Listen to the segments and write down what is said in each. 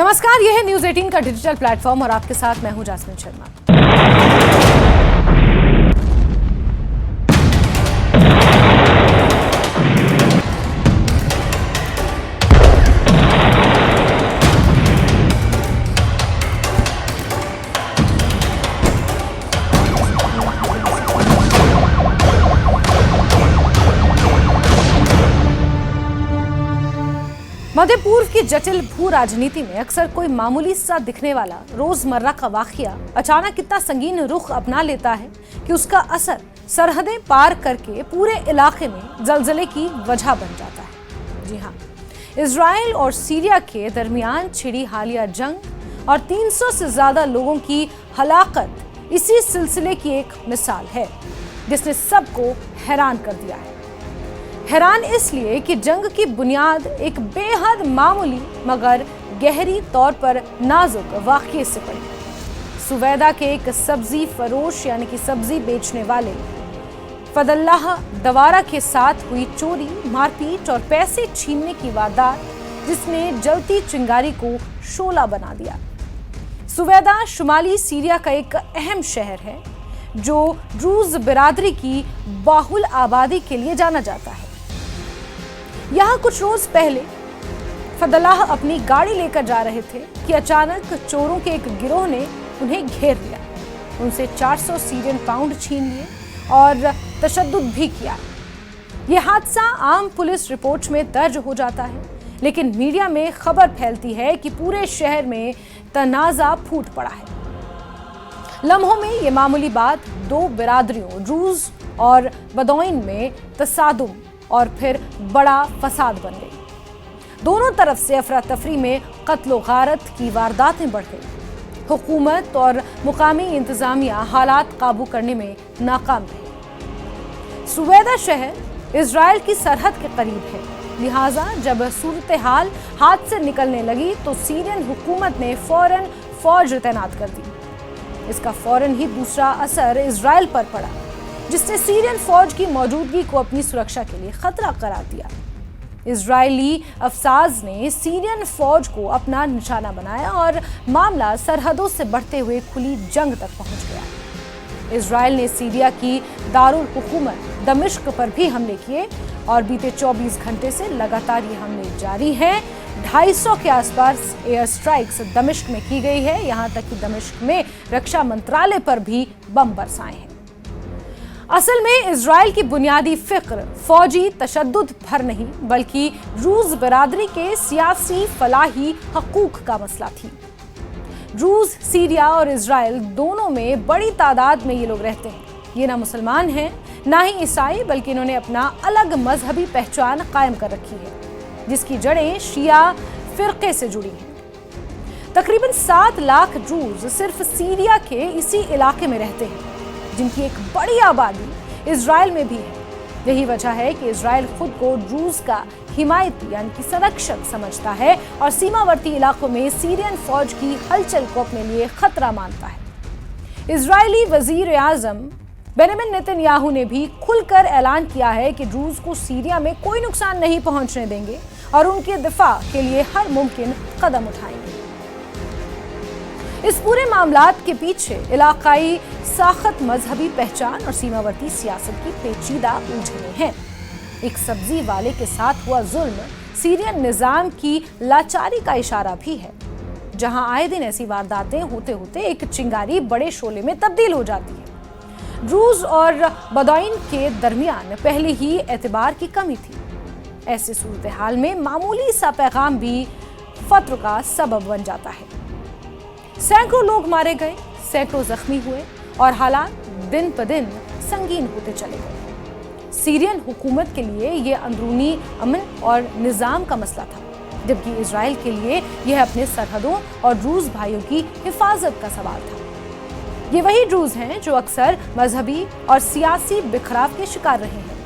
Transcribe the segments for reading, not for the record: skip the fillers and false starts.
नमस्कार, यह है न्यूज 18 का डिजिटल प्लेटफॉर्म और आपके साथ मैं हूं जासमीन शर्मा। मध्य पूर्व की जटिल भू राजनीति में अक्सर कोई मामूली सा दिखने वाला रोजमर्रा का वाकया अचानक इतना संगीन रुख अपना लेता है कि उसका असर सरहदें पार करके पूरे इलाके में जलजले की वजह बन जाता है। जी हाँ, इजराइल और सीरिया के दरमियान छिड़ी हालिया जंग और 300 से ज्यादा लोगों की हलाकत इसी सिलसिले की एक मिसाल है जिसने सबको हैरान कर दिया है। हैरान इसलिए कि जंग की बुनियाद एक बेहद मामूली मगर गहरी तौर पर नाजुक वाकये से पड़ी। सुवैदा के एक सब्जी फरोश यानी कि सब्जी बेचने वाले फदल्लाह दवारा के साथ हुई चोरी, मारपीट और पैसे छीनने की वारदात जिसने जलती चिंगारी को शोला बना दिया। सुवैदा शुमाली सीरिया का एक अहम शहर है जो ड्रूज बिरादरी की बाहुल आबादी के लिए जाना जाता है। यहाँ कुछ रोज पहले फदल्लाह अपनी गाड़ी लेकर जा रहे थे कि अचानक चोरों के एक गिरोह ने उन्हें घेर लिया, उनसे 400 सीरियन पाउंड छीन लिए और तशद्दुद भी किया। यह हादसा आम पुलिस रिपोर्ट में दर्ज हो जाता है, लेकिन मीडिया में खबर फैलती है कि पूरे शहर में तनाजा फूट पड़ा है। लम्हों में ये मामूली बात दो बिरादरियों ड्रूज और बदौइन में तसादुम और फिर बड़ा फसाद बन गई। दोनों तरफ से अफरा तफरी में कत्ल गारत की वारदातें बढ़ गई। हुकूमत और मुकामी इंतजामिया हालात काबू करने में नाकाम रही। सुवैदा शहर इजराइल की सरहद के करीब है, लिहाजा जब सूरत हाल हाथ से निकलने लगी तो सीरियन हुकूमत ने फौरन फौज तैनात कर दी। इसका फौरन ही दूसरा असर इजराइल पर पड़ा, जिसने सीरियन फौज की मौजूदगी को अपनी सुरक्षा के लिए खतरा करार दिया। इजरायली अफसाज ने सीरियन फौज को अपना निशाना बनाया और मामला सरहदों से बढ़ते हुए खुली जंग तक पहुंच गया। इजराइल ने सीरिया की दारुल हुकूमत दमिश्क पर भी हमले किए और बीते 24 घंटे से लगातार ये हमले जारी हैं। 250 के आसपास एयर स्ट्राइक्स दमिश्क में की गई है। यहां तक कि दमिश्क में रक्षा मंत्रालय पर भी बम बरसाए हैं। असल में इजराइल की बुनियादी फिक्र फौजी तशद्दुद पर नहीं बल्कि ड्रूज बिरादरी के सियासी फलाही हकूक का मसला थी। ड्रूज सीरिया और इजराइल दोनों में बड़ी तादाद में ये लोग रहते हैं। ये ना मुसलमान हैं ना ही ईसाई, बल्कि इन्होंने अपना अलग मजहबी पहचान कायम कर रखी है जिसकी जड़ें शिया फिरके से जुड़ी हैं। तकरीबन 7 लाख ड्रूज सिर्फ सीरिया के इसी इलाके में रहते हैं, जिनकी एक बड़ी आबादी इजराइल में भी है। यही वजह है कि इजराइल खुद को ड्रूज का हिमायती यानी कि संरक्षक समझता है और सीमावर्ती इलाकों में सीरियन फौज की हलचल को अपने लिए खतरा मानता है। इजरायली वजीर आजम बेंजामिन नेतन्याहू ने भी खुलकर ऐलान किया है कि ड्रूज को सीरिया में कोई नुकसान नहीं पहुंचने देंगे और उनके दिफा के लिए हर मुमकिन कदम उठाएंगे। इस पूरे मामलात के पीछे इलाकाई साखत, मजहबी पहचान और सीमावर्ती सियासत की पेचीदा उलझनें हैं। एक सब्जी वाले के साथ हुआ जुल्म सीरियन निजाम की लाचारी का इशारा भी है, जहां आए दिन ऐसी वारदातें होते होते एक चिंगारी बड़े शोले में तब्दील हो जाती है। ड्रूज और बदौइन के दरमियान पहले ही एतबार की कमी थी। ऐसे सूरत हाल में मामूली सा पैगाम भी फत्र का सबब बन जाता है। सैकड़ों लोग मारे गए, सैकड़ों जख्मी हुए और हालात दिन ब दिन संगीन होते चले गए। सीरियन हुकूमत के लिए यह अंदरूनी अमन और निज़ाम का मसला था, जबकि इजराइल के लिए यह अपने सरहदों और ड्रूज भाइयों की हिफाजत का सवाल था। ये वही ड्रूज हैं जो अक्सर मजहबी और सियासी बिखराव के शिकार रहे हैं,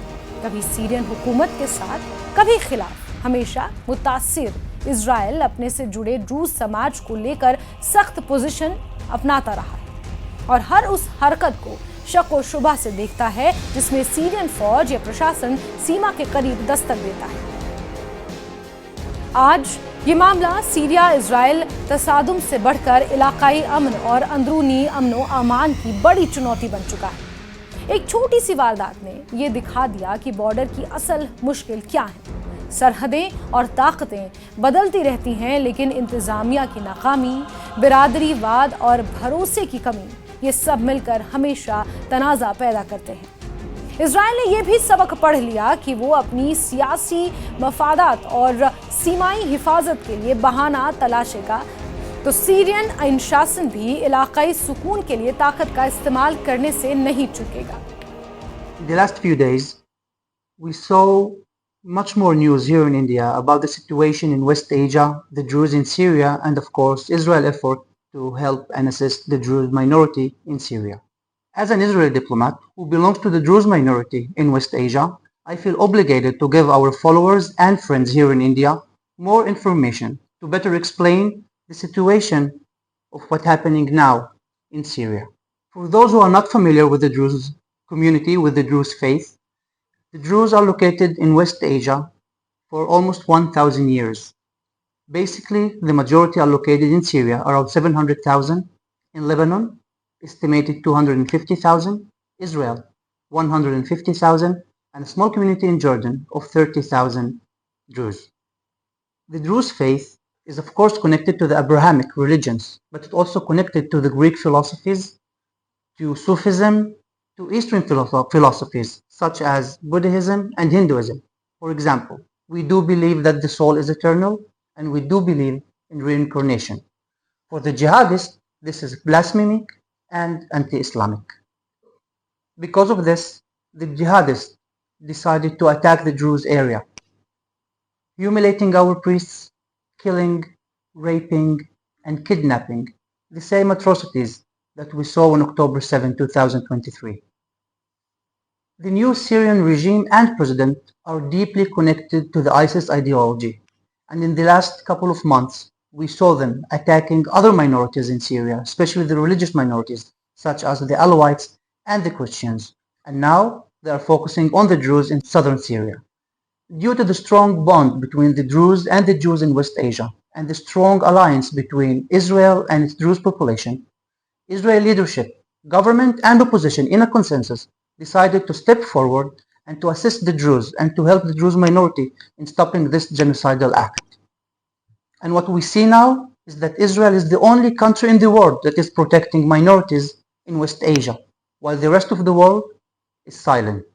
कभी सीरियन हुकूमत के साथ, कभी खिलाफ। हमेशा मुतासिर इजराइल अपने से जुड़े ड्रूज समाज को लेकर सख्त पोजीशन अपनाता रहा है और हर उस हरकत को शक और शुबा से देखता है जिसमें सीरियन फौज या प्रशासन सीमा के करीब दस्तक देता है। आज ये मामला सीरिया इजराइल तसादुम से बढ़कर इलाकाई अमन और अंदरूनी अमनो अमान की बड़ी चुनौती बन चुका है। एक छोटी सी वारदात ने ये दिखा दिया कि बॉर्डर की असल मुश्किल क्या है। सरहदें और ताकतें बदलती रहती हैं, लेकिन इंतजामिया की नाकामी, बिरादरीवाद और भरोसे की कमी, ये सब मिलकर हमेशा तनाज़ा पैदा करते हैं। इजराइल ने यह भी सबक पढ़ लिया कि वो अपनी सियासी मफादात और सीमाई हिफाजत के लिए बहाना तलाशेगा, तो सीरियन अनुशासन भी इलाकाई सुकून के लिए ताकत का इस्तेमाल करने से नहीं चूकेगा। The last few days, we saw much more news here in India about the situation in West Asia, the Druze in Syria, and of course Israel's effort to help and assist the Druze minority in Syria. As an Israeli diplomat who belongs to the Druze minority in West Asia, I feel obligated to give our followers and friends here in India more information to better explain the situation of what's happening now in Syria. For those who are not familiar with the Druze community, with the Druze faith, the Druze are located in West Asia for almost 1,000 years. Basically, the majority are located in Syria, around 700,000, in Lebanon, estimated 250,000, Israel 150,000, and a small community in Jordan of 30,000 Druze. The Druze faith is of course connected to the Abrahamic religions, but it's also connected to the Greek philosophies, to Sufism, to Eastern philosophies such as Buddhism and Hinduism. For example, we do believe that the soul is eternal, and we do believe in reincarnation. For the jihadists, this is blasphemy and anti-Islamic. Because of this, the jihadists decided to attack the Druze area, humiliating our priests, killing, raping, and kidnapping, the same atrocities that we saw on October 7, 2023. The new Syrian regime and president are deeply connected to the ISIS ideology, and in the last couple of months, we saw them attacking other minorities in Syria, especially the religious minorities, such as the Alawites and the Christians. And now they are focusing on the Druze in southern Syria. Due to the strong bond between the Druze and the Jews in West Asia, and the strong alliance between Israel and its Druze population, Israeli leadership, government and opposition in a consensus decided to step forward and to assist the Druze and to help the Druze minority in stopping this genocidal act. And what we see now is that Israel is the only country in the world that is protecting minorities in West Asia, while the rest of the world is silent.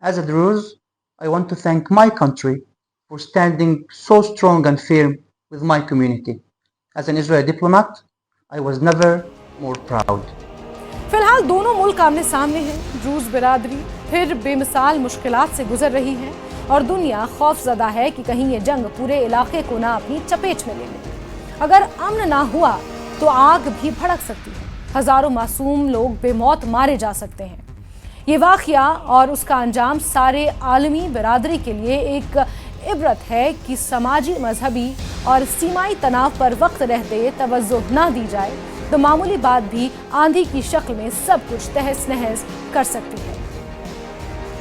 As a Druze, I want to thank my country for standing so strong and firm with my community. As an Israeli diplomat, I was never more proud. फिलहाल दोनों मुल्क आमने सामने हैं। ड्रूज बिरादरी फिर बेमिसाल मुश्किलात से गुजर रही है और दुनिया खौफजदा है कि कहीं ये जंग पूरे इलाके को ना अपनी चपेट में ले ले। अगर अमन ना हुआ तो आग भी भड़क सकती है, हजारों मासूम लोग बेमौत मारे जा सकते हैं। ये वाकया और उसका अंजाम सारे आलमी बिरादरी के लिए एक इबरत है कि समाजी, मजहबी और सीमाई तनाव पर वक्त रहते तवज्जो ना दी जाए तो मामूली बात भी आंधी की शक्ल में सब कुछ तहस नहस कर सकती है।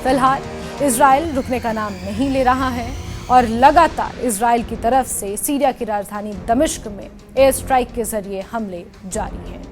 फिलहाल इजराइल रुकने का नाम नहीं ले रहा है और लगातार इजराइल की तरफ से सीरिया की राजधानी दमिश्क में एयर स्ट्राइक के जरिए हमले जारी हैं।